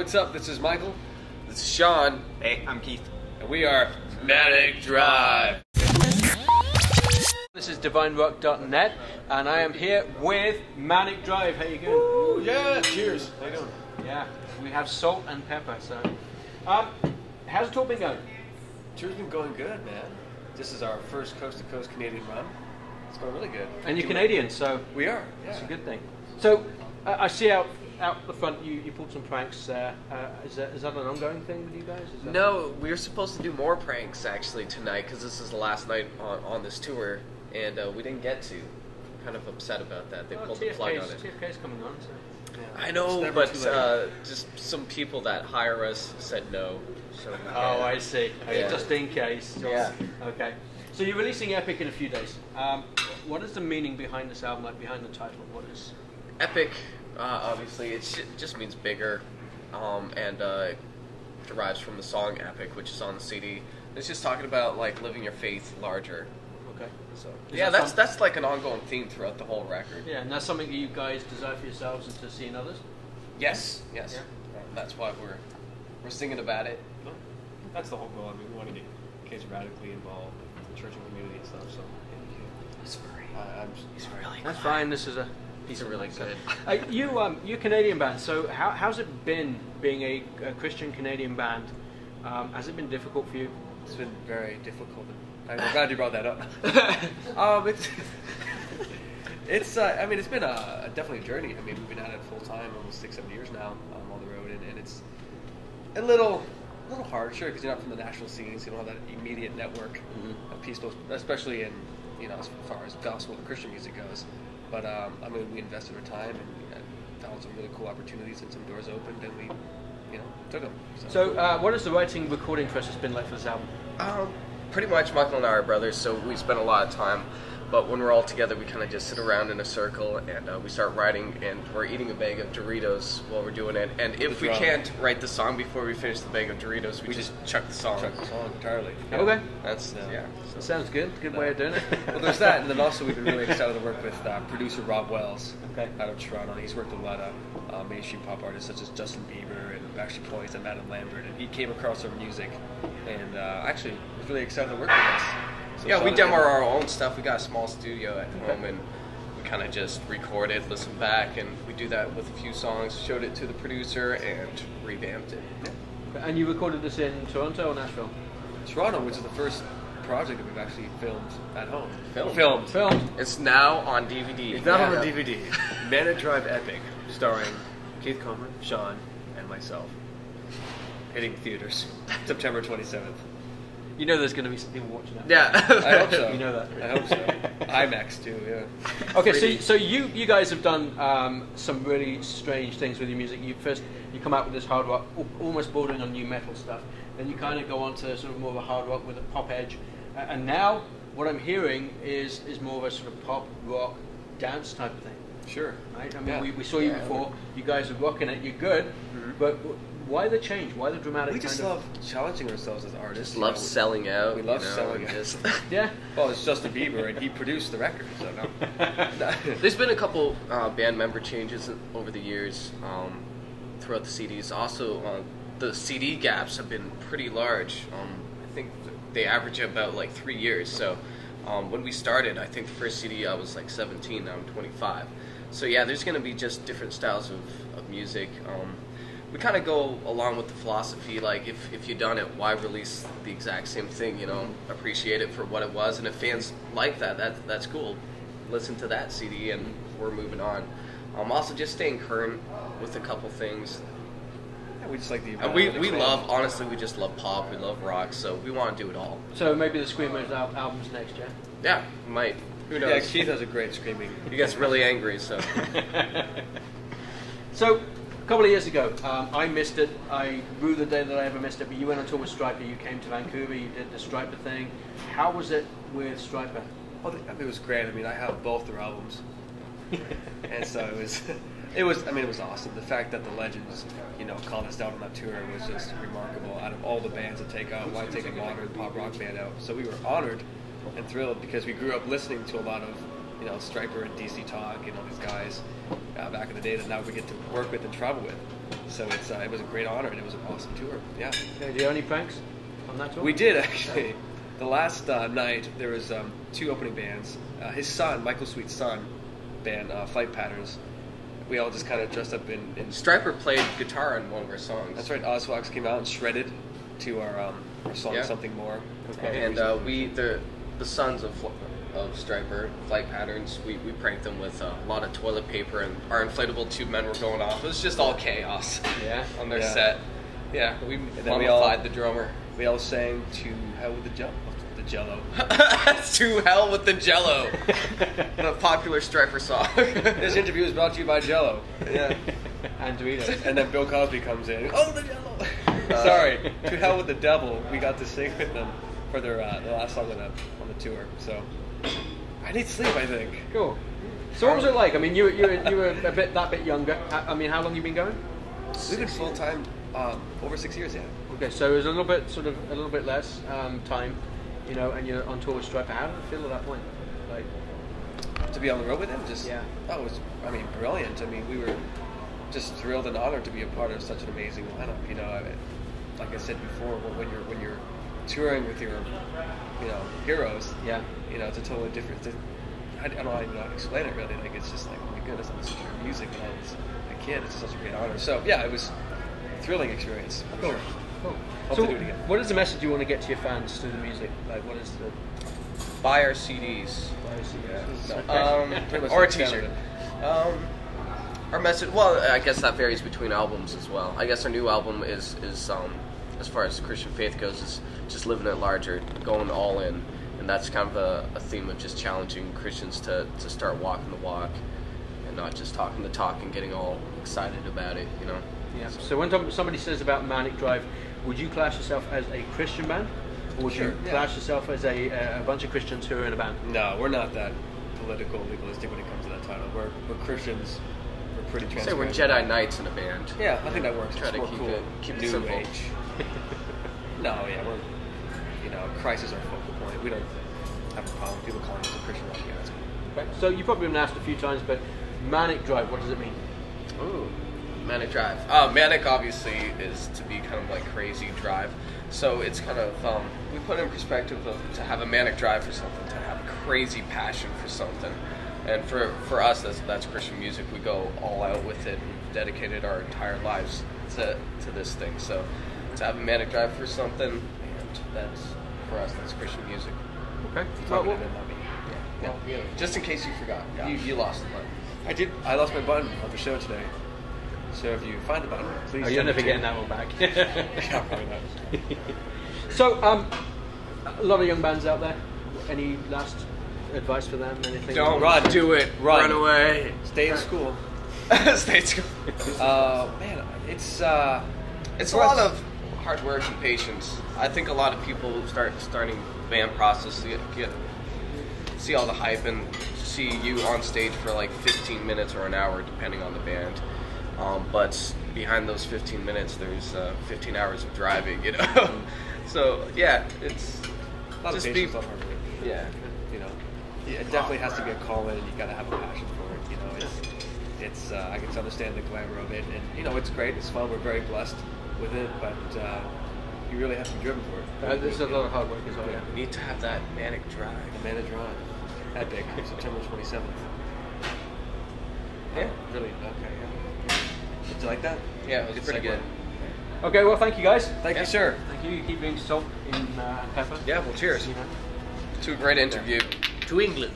what's up? This is Michael. This is Sean. Hey, I'm Keith. And we are Manic Drive. This is DivineRock.net, and I am here with Manic Drive. How you going? Ooh, yeah, cheers. How you doing? Yeah, we have salt and pepper. So, how's it all been going? Tour's been going good, man. This is our first coast-to-coast Canadian run. It's going really good. And you're Canadian, so we are. Yeah. That's a good thing. So, I see out the front you pulled some pranks there. Is that an ongoing thing with you guys? No, we were supposed to do more pranks actually tonight because this is the last night on this tour, and we didn't get to. Kind of upset about that. They pulled the plug on it. TFK's coming on, so. Yeah. I know, but just some people that hire us said no. So oh, I see. Yeah. Just in case. Yeah. Okay. So you're releasing Epic in a few days. What is the meaning behind this album, like behind the title? What is Epic? Obviously, it just means bigger, and derives from the song "Epic," which is on the CD. It's just talking about like living your faith larger. Okay. So yeah, that's like an ongoing theme throughout the whole record. Yeah, and that's something that you guys desire for yourselves and to see in others. Yes. Yeah. That's why we're singing about it. Well, that's the whole goal. I mean, we want to get kids radically involved with the church and community and stuff. So He's really. That's fine. This is a. He's really good. You're a Canadian band. So how's it been being a Christian Canadian band? Has it been difficult for you? It's been very difficult. I'm glad you brought that up. It's I mean, it's been definitely a journey. I mean, we've been at it full time, almost 6-7 years now, on the road, and it's a little hard, sure, because you're not from the national scenes. You don't have that immediate network of people, especially in as far as gospel and Christian music goes. But I mean, we invested our time and found some really cool opportunities, and some doors opened, and we took them. So what has the writing, recording process been like for this album? Pretty much, Michael and I are brothers, so we spend a lot of time. But when we're all together, we kind of just sit around in a circle and we start writing, and we're eating a bag of Doritos while we're doing it. And if we can't write the song before we finish the bag of Doritos, we just chuck the song. Chuck the song entirely. Yeah. Okay. That's That sounds good. Good way of doing it. Well, there's that, and then also we've been really excited to work with producer Rob Wells out of Toronto. He's worked with a lot of mainstream pop artists such as Justin Bieber and Backstreet Boys and Madame Lambert, and he came across our music and actually was really excited to work with us. So yeah, we demo our own stuff. We got a small studio at home, and we kind of just record it, listen back, and we do that with a few songs, showed it to the producer, and revamped it. Yeah. And you recorded this in Toronto or Nashville? Toronto, which is the first project that we've actually filmed at home. Filmed. It's now on DVD. It's now on DVD. Manic Drive Epic, starring Keith Comer, Sean, and myself. Hitting theaters September 27th. You know there's going to be some people watching that. Yeah. I hope so. You know that. I hope so. IMAX too, yeah. Okay, so you guys have done some really strange things with your music. You come out with this hard rock, almost bordering on new metal stuff. Then you kind of go on to sort of more of a hard rock with a pop edge. And now what I'm hearing is more of a sort of pop, rock, dance type of thing. Sure. Right? I mean, we saw you before. You guys are rocking it. You're good. But why the change? Why the dramatic? We just love challenging ourselves as artists. Just love selling out. We love selling out. Just yeah. Well, it's Justin Bieber, and he produced the record, so no. There's been a couple band member changes over the years throughout the CDs. Also, the CD gaps have been pretty large. I think they average about like 3 years. So when we started, I think the first CD I was like 17. Now I'm 25. So yeah, there's going to be just different styles of music. We kind of go along with the philosophy, like if you've done it, why release the exact same thing? Appreciate it for what it was, and if fans like that's cool. Listen to that CD, and we're moving on. Also, just staying current with a couple things. Yeah, we just like the. And we love, honestly, we just love pop. We love rock, so we want to do it all. So maybe the Screamers album's next year. Yeah, might. Who knows? Yeah, Keith has a great screaming. He gets really angry, so. So. A couple of years ago, I missed it. I rue the day that I ever missed it. But you went on tour with Striper. You came to Vancouver. You did the Striper thing. How was it with Striper? Oh, it was great. I mean, I have both their albums, and so it was awesome. The fact that the Legends, called us out on that tour was just remarkable. Out of all the bands to take out, why take a modern pop rock band out? So we were honored and thrilled because we grew up listening to a lot of Striper and DC Talk and all these guys back in the day that now we get to work with and travel with. So it was a great honor, and it was an awesome tour. Yeah. Do you have any pranks on that tour? We did, actually. The last night, there was 2 opening bands. His son, Michael Sweet's son, band, Flight Patterns. We all just kind of dressed up in... Striper played guitar in one of our songs. That's right. Ozfox came out and shredded to our song, Something More. Okay. And the sons of Striper, Flight Patterns, we pranked them with a lot of toilet paper, and our inflatable tube men were going off. It was just all chaos on their set. Yeah, we mummified the drummer. We all sang To Hell with the Jello. To Hell with the Jello. A popular Striper song. This interview is brought to you by Jello. Yeah. And Doritos. And then Bill Cosby comes in. Oh, the Jello! Sorry. To Hell with the Devil. We got to sing with them for their the last song on the tour. So I need sleep, I think. Cool. So what was it like? I mean, you were that bit younger. I mean, how long you been going? We've been full time over 6 years, yeah. Okay, so it was a little bit less time, and you're on tour with Striper. How did it feel at that point? Like, to be on the road with him, it was, brilliant. I mean, we were just thrilled and honored to be a part of such an amazing lineup. Like I said before, when you're touring with your, heroes, it's a totally different. I don't know how to explain it really. Like, it's just like, oh my goodness, I'm listening to your music when I was a kid. It's such a great honor. So yeah, it was a thrilling experience. I'm sure. Cool. Hope So, to do it again. what is the message you want to get to your fans through the music? Like, what is the Buy our CDs. Pretty much Or a the extent t-shirt. of it. Our message, well, I guess that varies between albums as well. I guess our new album is as far as Christian faith goes, is just living it larger, going all in. And that's kind of a theme of just challenging Christians to start walking the walk and not just talking the talk and getting all excited about it, Yeah. So when somebody says about Manic Drive, would you class yourself as a Christian band? Or would you class yourself as a bunch of Christians who are in a band? No, we're not that political, legalistic when it comes to that title. We're Christians. We're pretty Say transparent. we're Jedi Knights in a band. Yeah, I think that works. Try It's to more keep cool. it New simple. age. No, yeah, we're Christ is our focal point. We don't have a problem with people calling us a Christian rock band. Okay. So you've probably been asked a few times, but Manic Drive, what does it mean? Ooh, Manic Drive. Manic obviously is to be kind of like crazy drive. So it's kind of, we put it in perspective of to have a manic drive for something, to have a crazy passion for something. And for us, that's Christian music. We go all out with it and dedicated our entire lives to this thing. So to have a manic drive for something, and that's, for us, that's Christian music. Okay. Yeah. Just in case you forgot, you lost the button. I did. I lost my button on the show today. So if you find the button, please. Oh, you're never getting that one back. Yeah, probably not. So, a lot of young bands out there. Any last advice for them? Anything? Don't Run. do it. Run away. Stay in school. Stay in school. Man, it's a lot of hard work and patience. I think a lot of people starting band process see all the hype and see you on stage for like 15 minutes or an hour, depending on the band. But behind those 15 minutes, there's 15 hours of driving, So yeah, it's a lot of just patience, a lot of hard work. Yeah. It definitely has to be a calling, and you got to have a passion for it. It's I can understand the glamour of it, and it's great. It's fun. We're very blessed with it, but you really have to be driven for it. There's a lot of hard work as well. Yeah. You need to have that manic drive. The Manic Drive, epic, September 27th. Yeah. Really? Okay. Yeah. Did you like that? Yeah, it was pretty good. Okay. Well, thank you guys. Thank you, sir. Thank you. You keep being salt in pepper. Yeah. Well, cheers. To a great interview. To England.